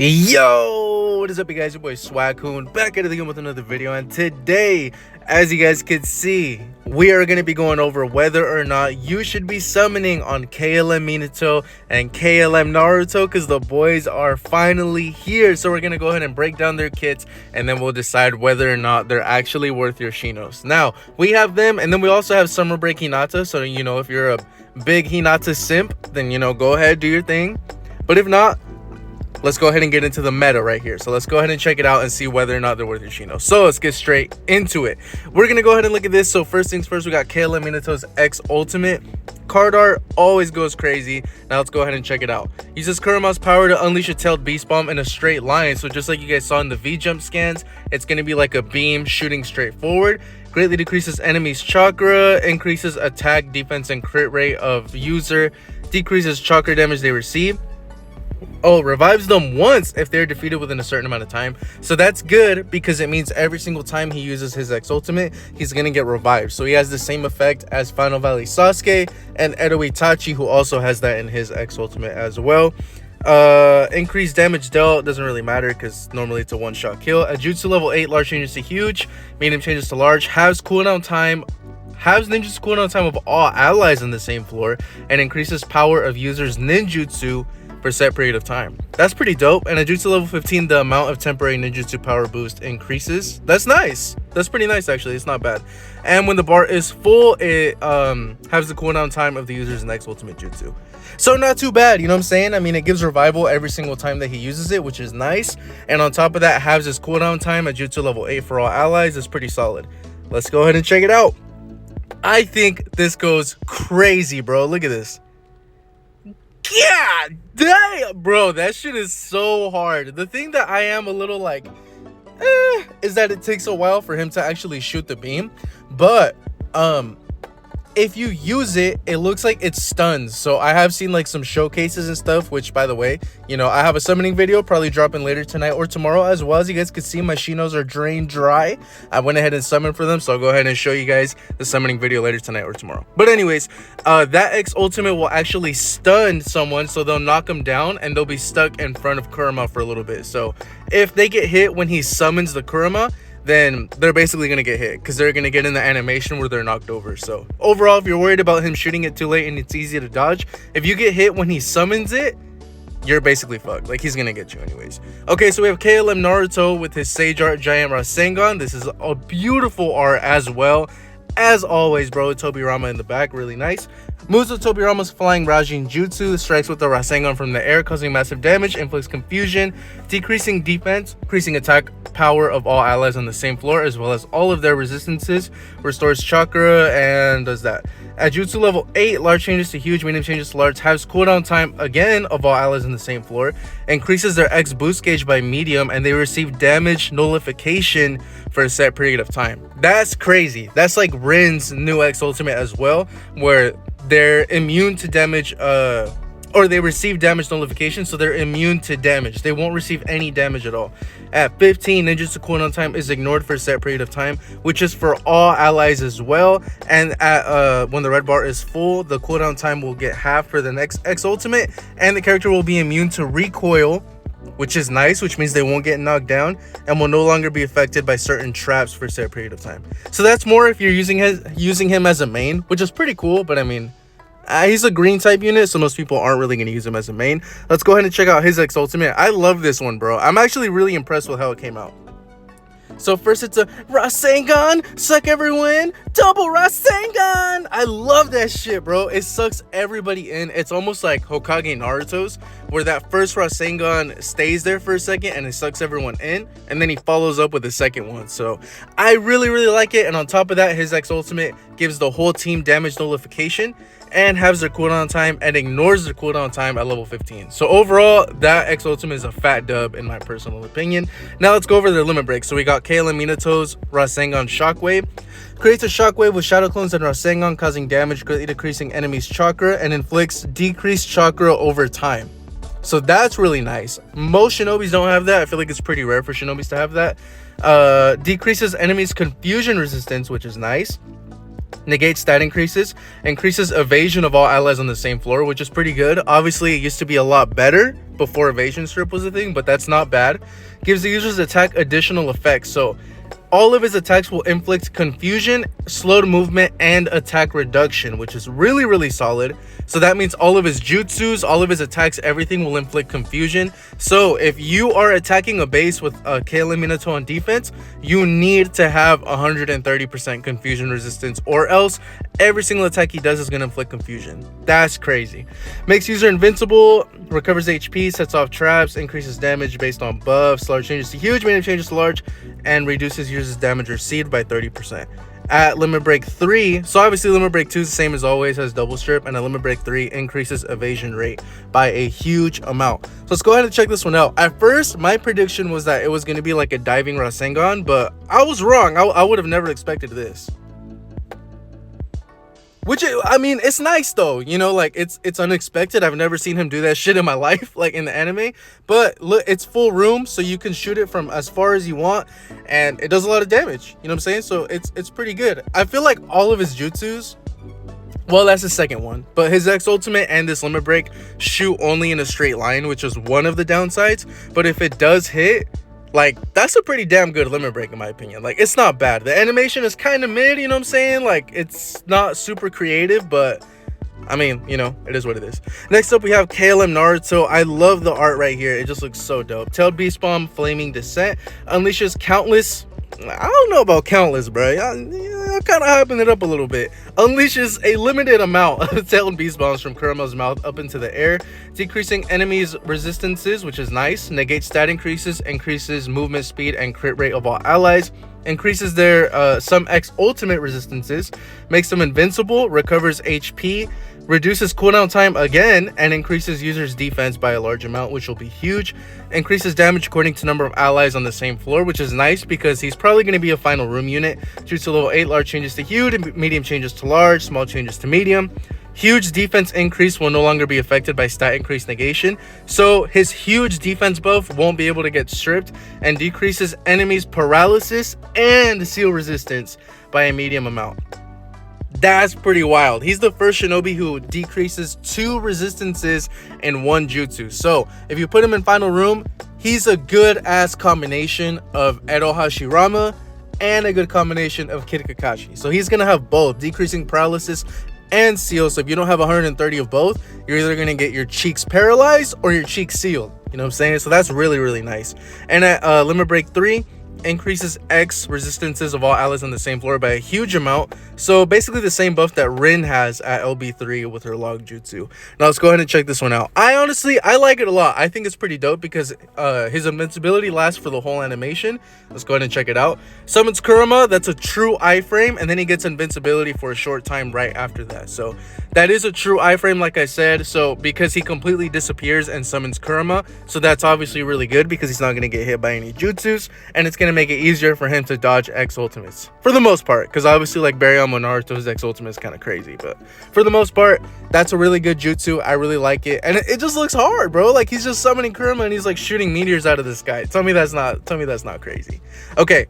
Yo, what is up, you guys? Your boy Swag-kun back at it again with another video, and today, as you guys can see, we are going to be going over whether or not you should be summoning on KLM Minato and KLM Naruto, because the boys are finally here. So we're going to go ahead and break down their kits, and then we'll decide whether or not they're actually worth your Shinos. Now, we have them, and then we also have Summer Break Hinata. So, if you're a big Hinata simp, then, go ahead, do your thing. But if not, let's go ahead and get into the meta right here. So let's go ahead and check it out and see whether or not they're worth your Shino. So let's get straight into it. We're going to go ahead and look at this. So first things first, we got KLM Minato's X Ultimate. Card art always goes crazy. Now let's go ahead and check it out. Uses Kuruma's power to unleash a tailed beast bomb in a straight line. So just like you guys saw in the V-jump scans, it's going to be like a beam shooting straight forward. Greatly decreases enemies' chakra, increases attack, defense, and crit rate of user, decreases chakra damage they receive. Oh, revives them once if they're defeated within a certain amount of time. So that's good because it means every single time he uses his X Ultimate, he's going to get revived. So he has the same effect as Final Valley Sasuke and Edo Itachi, who also has that in his X Ultimate as well. Increased damage dealt doesn't really matter because normally it's a one-shot kill. A Jutsu level 8, large changes to huge, medium changes to large, halves ninja's cooldown time of all allies on the same floor, and increases power of users' ninjutsu for a set period of time. That's pretty dope. And at Jutsu level 15, the amount of temporary ninjutsu power boost increases. That's nice. That's pretty nice, actually. It's not bad. And when the bar is full, it has the cooldown time of the user's next ultimate jutsu. So not too bad, you know what I'm saying? I mean, it gives revival every single time that he uses it, which is nice. And on top of that, halves his cooldown time at Jutsu level 8 for all allies. Is pretty solid. Let's go ahead and check it out. I think this goes crazy, bro. Look at this. Yeah, damn, bro, that shit is so hard. The thing that I am a little like, is that it takes a while for him to actually shoot the beam. But, if you use it, it looks like it stuns. So I have seen like some showcases and stuff, which by the way, I have a summoning video probably dropping later tonight or tomorrow as well. As you guys can see, my Shinos are drained dry. I went ahead and summoned for them, so I'll go ahead and show you guys the summoning video later tonight or tomorrow. But anyways, that X Ultimate will actually stun someone, so they'll knock them down and they'll be stuck in front of Kurama for a little bit. So if they get hit when he summons the Kurama, then they're basically going to get hit because they're going to get in the animation where they're knocked over. So overall, if you're worried about him shooting it too late and it's easy to dodge, if you get hit when he summons it, you're basically fucked. Like, he's going to get you anyways. Okay, so we have KLM Naruto with his Sage Art Giant Rasengan. This is a beautiful art as well. As always, bro, Tobirama in the back, really nice. Moves with Tobirama's Flying Rajin Jutsu, strikes with the Rasengan from the air, causing massive damage, inflicts confusion, decreasing defense, increasing attack power of all allies on the same floor, as well as all of their resistances, restores chakra, and does that. At Jutsu level 8, large changes to huge, medium changes to large, halves cooldown time again of all allies on the same floor, increases their X boost gauge by medium, and they receive damage nullification for a set period of time. That's crazy. That's like Rin's new X Ultimate as well, where they're immune to damage, or they receive damage nullification, so they're immune to damage. They won't receive any damage at all. At 15, ninjutsu cooldown time is ignored for a set period of time, which is for all allies as well. And at when the red bar is full, the cooldown time will get half for the next X Ultimate, and the character will be immune to recoil, which is nice, which means they won't get knocked down and will no longer be affected by certain traps for a set period of time. So that's more if you're using him as a main, which is pretty cool. But I mean, he's a green type unit, so most people aren't really going to use him as a main. Let's go ahead and check out his X Ultimate. I love this one, bro. I'm actually really impressed with how it came out. So first it's a Rasengan, suck everyone, double Rasengan. I love that shit, bro. It sucks everybody in. It's almost like Hokage Naruto's, where that first Rasengan stays there for a second and it sucks everyone in, and then he follows up with the second one. So I really like it. And on top of that, his X Ultimate gives the whole team damage nullification and has their cooldown time and ignores their cooldown time at level 15. So overall, that X Ultimate is a fat dub in my personal opinion. Now let's go over their limit break. So we got KLM Minato's Rasengan Shockwave. Creates a shockwave with shadow clones and Rasengan, causing damage, greatly decreasing enemies' chakra, and inflicts decreased chakra over time. So that's really nice. Most Shinobis don't have that. I feel like it's pretty rare for Shinobis to have that. Decreases enemies' confusion resistance, which is nice. Negates stat increases, increases evasion of all allies on the same floor, which is pretty good. Obviously, it used to be a lot better before evasion strip was a thing, but that's not bad. Gives the user's attack additional effects. So all of his attacks will inflict confusion, slowed movement, and attack reduction, which is really, really solid. So that means all of his jutsus, all of his attacks, everything will inflict confusion. So if you are attacking a base with KLM Minato on defense, you need to have 130% confusion resistance, or else every single attack he does is going to inflict confusion. That's crazy. Makes user invincible, recovers HP, sets off traps, increases damage based on buffs, large changes to huge, medium changes to large, and reduces user's damage received by 30%. At limit break 3, so obviously limit break 2 is the same as always, has double strip, and at limit break 3 increases evasion rate by a huge amount. So let's go ahead and check this one out. At first, my prediction was that it was going to be like a diving Rasengan, but I was wrong. I would have never expected this. Which, I mean, it's nice though, you know, like it's unexpected. I've never seen him do that shit in my life, like in the anime. But look, it's full room, so you can shoot it from as far as you want, and it does a lot of damage. You know what I'm saying? So it's pretty good. I feel like all of his jutsus, well, that's the second one, but his X ultimate and this limit break shoot only in a straight line, which is one of the downsides. But if it does hit, like, that's a pretty damn good limit break in my opinion. Like, it's not bad. The animation is kind of mid, you know what I'm saying? Like, it's not super creative, but I mean, you know, it is what it is. Next up, we have KLM Naruto. I love the art right here. It just looks so dope. Tailed Beast Bomb, Flaming Descent, unleashes countless, I don't know about countless, bro. I'm kind of hyping it up a little bit. Unleashes a limited amount of tailed beast bombs from Kurama's mouth up into the air, decreasing enemies' resistances, which is nice. Negates stat increases, increases movement speed and crit rate of all allies. Increases their some X ultimate resistances, makes them invincible, recovers HP, reduces cooldown time again, and increases users' defense by a large amount, which will be huge. Increases damage according to number of allies on the same floor, which is nice because he's probably going to be a final room unit. Shoots to level 8, large changes to huge, medium changes to large, small changes to medium. Huge defense increase will no longer be affected by stat increase negation, so his huge defense buff won't be able to get stripped, and decreases enemies' paralysis and seal resistance by a medium amount. That's pretty wild. He's the first shinobi who decreases 2 resistances in 1 jutsu. So if you put him in final room, he's a good ass combination of Edo Hashirama and a good combination of Kid Kakashi. So he's gonna have both, decreasing paralysis and seal. So if you don't have 130 of both, you're either gonna get your cheeks paralyzed or your cheeks sealed. You know what I'm saying? So that's really, really nice. And at limit break 3, increases X resistances of all allies on the same floor by a huge amount. So basically the same buff that Rin has at LB3 with her log jutsu. Now let's go ahead and check this one out. I like it a lot. I think it's pretty dope because his invincibility lasts for the whole animation. Let's go ahead and check it out. Summons Kurama, that's a true iframe, and then he gets invincibility for a short time right after that. So that is a true iframe, like I said. So because he completely disappears and summons Kurama, so that's obviously really good because he's not going to get hit by any jutsus, and it's going to make it easier for him to dodge X ultimates for the most part, because obviously like Baryon Naruto's X ultimate is kind of crazy, but for the most part that's a really good jutsu. I really like it, and it just looks hard, bro. Like he's just summoning Kurama and he's like shooting meteors out of the sky. Tell me that's not crazy. Okay,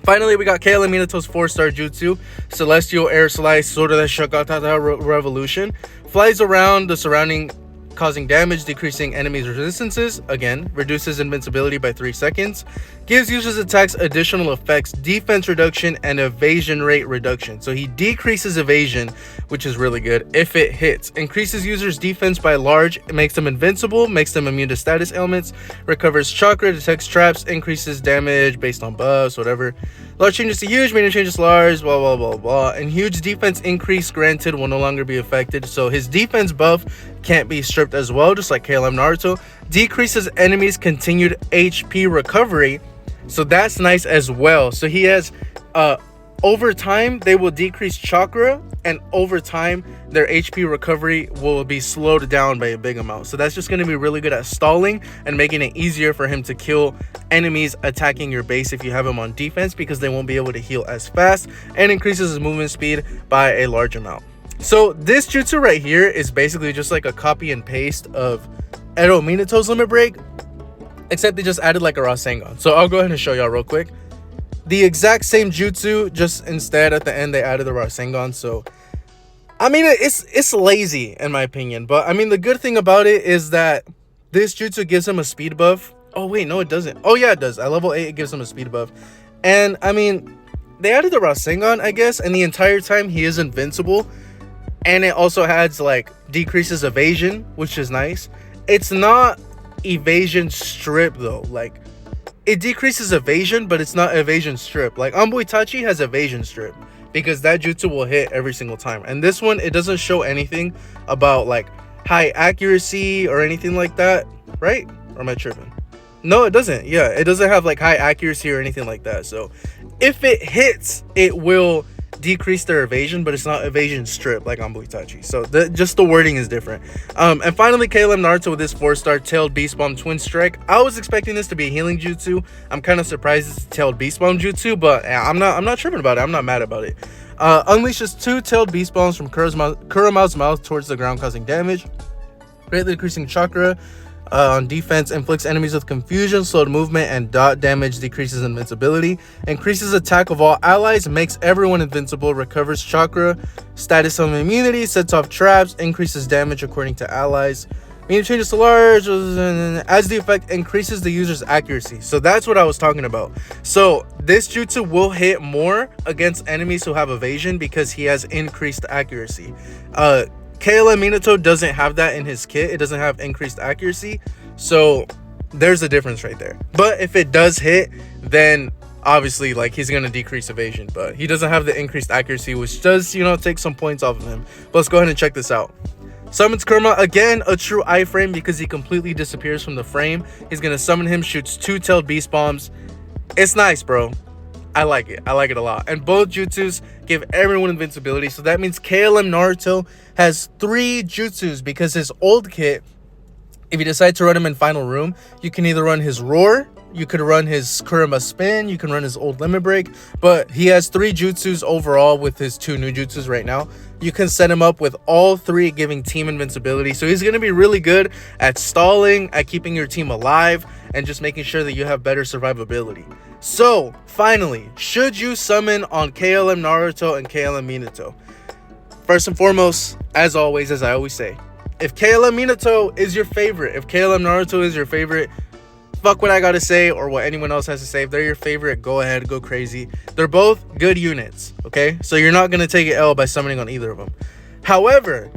finally we got KLM Minato's 4-star jutsu, Celestial Air Slice Sorda Shakatata Revolution. Flies around the surrounding, causing damage, decreasing enemies' resistances, again, reduces invincibility by 3 seconds, gives users attacks additional effects, defense reduction, and evasion rate reduction. So he decreases evasion, which is really good, if it hits. Increases users' defense by large, makes them invincible, makes them immune to status ailments, recovers chakra, detects traps, increases damage based on buffs, whatever. Large changes to huge, medium changes to large, blah, blah, blah, blah. And huge defense increase granted will no longer be affected. So his defense buff can't be stripped as well, just like KLM Naruto. Decreases enemies' continued HP recovery. So that's nice as well. So he has, over time, they will decrease chakra, and over time, their HP recovery will be slowed down by a big amount. So that's just going to be really good at stalling and making it easier for him to kill enemies attacking your base if you have him on defense, because they won't be able to heal as fast, and increases his movement speed by a large amount. So this jutsu right here is basically just like a copy and paste of Edo Minato's limit break, except they just added like a Rasengan. So I'll go ahead and show y'all real quick. the exact same jutsu, just instead at the end they added the Rasengan. So I mean, it's lazy in my opinion, but I mean the good thing about it is that this jutsu gives him a speed buff. Oh wait, no it doesn't. Oh yeah, it does. At level 8 it gives him a speed buff. And I mean, they added the Rasengan, I guess, and the entire time he is invincible. And it also adds like decreases evasion, which is nice. It's not evasion strip though. Like it decreases evasion, but it's not evasion strip. Like Anbo Itachi has evasion strip because that jutsu will hit every single time. And this one, it doesn't show anything about like high accuracy or anything like that, right? Or am I tripping? No, it doesn't. Yeah, it doesn't have like high accuracy or anything like that. So if it hits, it will decrease their evasion, but it's not evasion strip like on Itachi. So just the wording is different. And finally, KLM Naruto with this 4-star tailed beast bomb twin strike. I was expecting this to be a healing jutsu. I'm kind of surprised it's a tailed beast bomb jutsu, but I'm not tripping about it. I'm not mad about it. Unleashes 2 tailed beast bombs from Kurama's mouth towards the ground, causing damage, greatly decreasing chakra. On defense, inflicts enemies with confusion, slowed movement, and dot damage, decreases invincibility, increases attack of all allies, makes everyone invincible, recovers chakra, status of immunity, sets off traps, increases damage according to allies. Medium changes to large, as the effect increases the user's accuracy. So that's what I was talking about. So this jutsu will hit more against enemies who have evasion because he has increased accuracy. KLM Minato doesn't have that in his kit. It doesn't have increased accuracy. So there's a difference right there. But if it does hit, then obviously like he's going to decrease evasion. But he doesn't have the increased accuracy, which does, take some points off of him. But let's go ahead and check this out. Summons Kurama, again, a true iframe because he completely disappears from the frame. He's going to summon him, shoots 2 tailed beast bombs. It's nice, bro. I like it. I like it a lot. And both jutsus give everyone invincibility. So that means KLM Naruto has 3 jutsus because his old kit, if you decide to run him in Final Room, you can either run his Roar, you could run his Kurama Spin, you can run his old Limit Break, but he has 3 jutsus overall with his 2 new jutsus right now. You can set him up with all 3 giving team invincibility. So he's going to be really good at stalling, at keeping your team alive, and just making sure that you have better survivability. So, finally, should you summon on KLM Naruto and KLM Minato? First and foremost, as always, as I always say, if KLM Minato is your favorite, if KLM Naruto is your favorite, fuck what I gotta say or what anyone else has to say. If they're your favorite, go ahead, go crazy. They're both good units, okay? So you're not gonna take an L by summoning on either of them. However,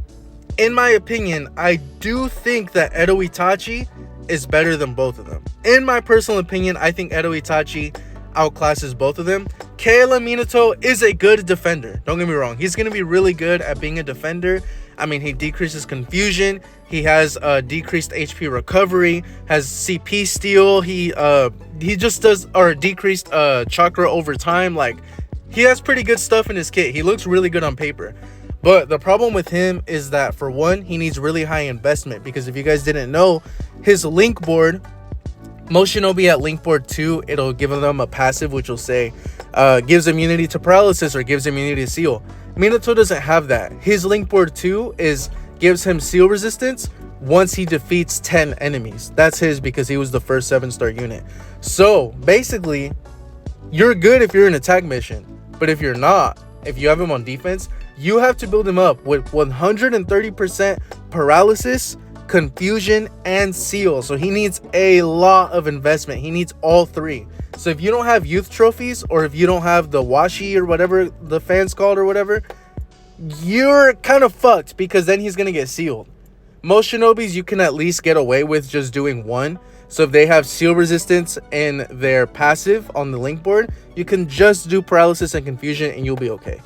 in my opinion, I do think that Edo Itachi is better than both of them. In my personal opinion, I think Edo Itachi outclasses both of them. KLM Minato is a good defender. Don't get me wrong. He's going to be really good at being a defender. I mean, he decreases confusion. He has decreased HP recovery, has CP steal. He just does, or decreased chakra over time. Like, he has pretty good stuff in his kit. He looks really good on paper. But the problem with him is that, for one, he needs really high investment. Because if you guys didn't know, his link board, most Shinobi at link board 2, it'll give them a passive which will say gives immunity to paralysis or gives immunity to seal. Minato doesn't have that. His link board 2 gives him seal resistance once he defeats 10 enemies. That's his because he was the first 7-star unit. So basically, you're good if you're in attack mission. But if you're not, if you have him on defense, you have to build him up with 130% paralysis, confusion, and seal. So he needs a lot of investment. He needs all 3. So if you don't have youth trophies, or if you don't have the washi or whatever the fans called or whatever, you're kind of fucked because then he's gonna get sealed. Most Shinobis you can at least get away with just doing 1. So if they have seal resistance in their passive on the link board, you can just do paralysis and confusion and you'll be okay.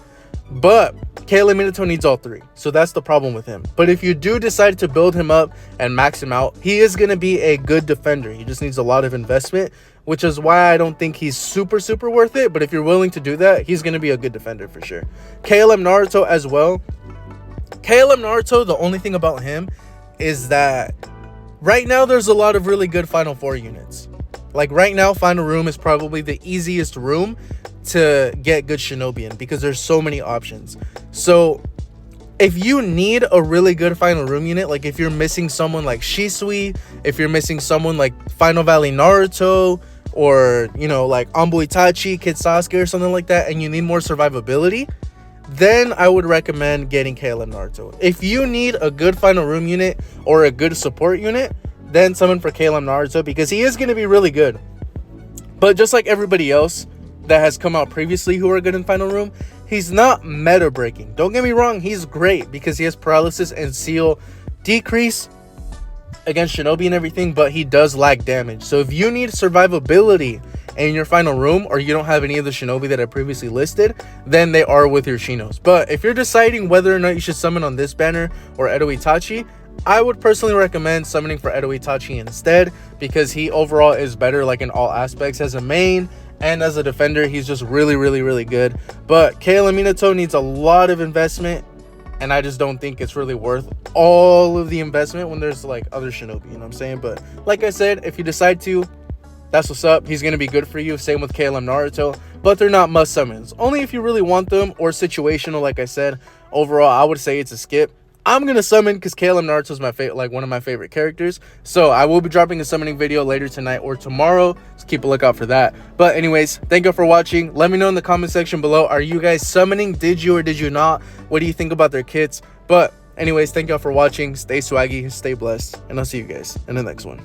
But KLM Minato needs all 3. So that's the problem with him. But if you do decide to build him up and max him out, he is going to be a good defender. He just needs a lot of investment, which is why I don't think he's super worth it. But if you're willing to do that, he's going to be a good defender for sure. KLM Naruto as well. KLM Naruto, the only thing about him is that right now there's a lot of really good Final 4 units. Like right now, Final Room is probably the easiest room to get good Shinobian because there's so many options. So if you need a really good Final Room unit, like if you're missing someone like Shisui, if you're missing someone like Final Valley Naruto, or, you know, like Anbo Itachi, Kid Sasuke or something like that, and you need more survivability, then I would recommend getting KLM Naruto. If you need a good final room unit or a good support unit, then summon for KLM Naruto, because he is going to be really good. But just like everybody else that has come out previously who are good in final room, he's not meta breaking. Don't get me wrong, he's great because he has paralysis and seal decrease against Shinobi and everything, but he does lack damage. So if you need survivability in your final room, or you don't have any of the Shinobi that I previously listed, then they are with your Shinos. But if you're deciding whether or not you should summon on this banner or Edo Itachi, I would personally recommend summoning for Edo Itachi instead, because he overall is better, like in all aspects. As a main and as a defender, he's just really good. But KLM Minato needs a lot of investment, and I just don't think it's really worth all of the investment when there's like other Shinobi, you know what I'm saying? But like I said, if you decide to, that's what's up. He's going to be good for you. Same with KLM Naruto, but they're not must summons. Only if you really want them, or situational. Like I said, overall, I would say it's a skip. I'm going to summon because KLM Naruto is my favorite, like one of my favorite characters. So I will be dropping a summoning video later tonight or tomorrow. So keep a lookout for that. But anyways, thank you for watching. Let me know in the comment section below. Are you guys summoning? Did you or did you not? What do you think about their kits? But anyways, thank y'all for watching. Stay swaggy, stay blessed, and I'll see you guys in the next one.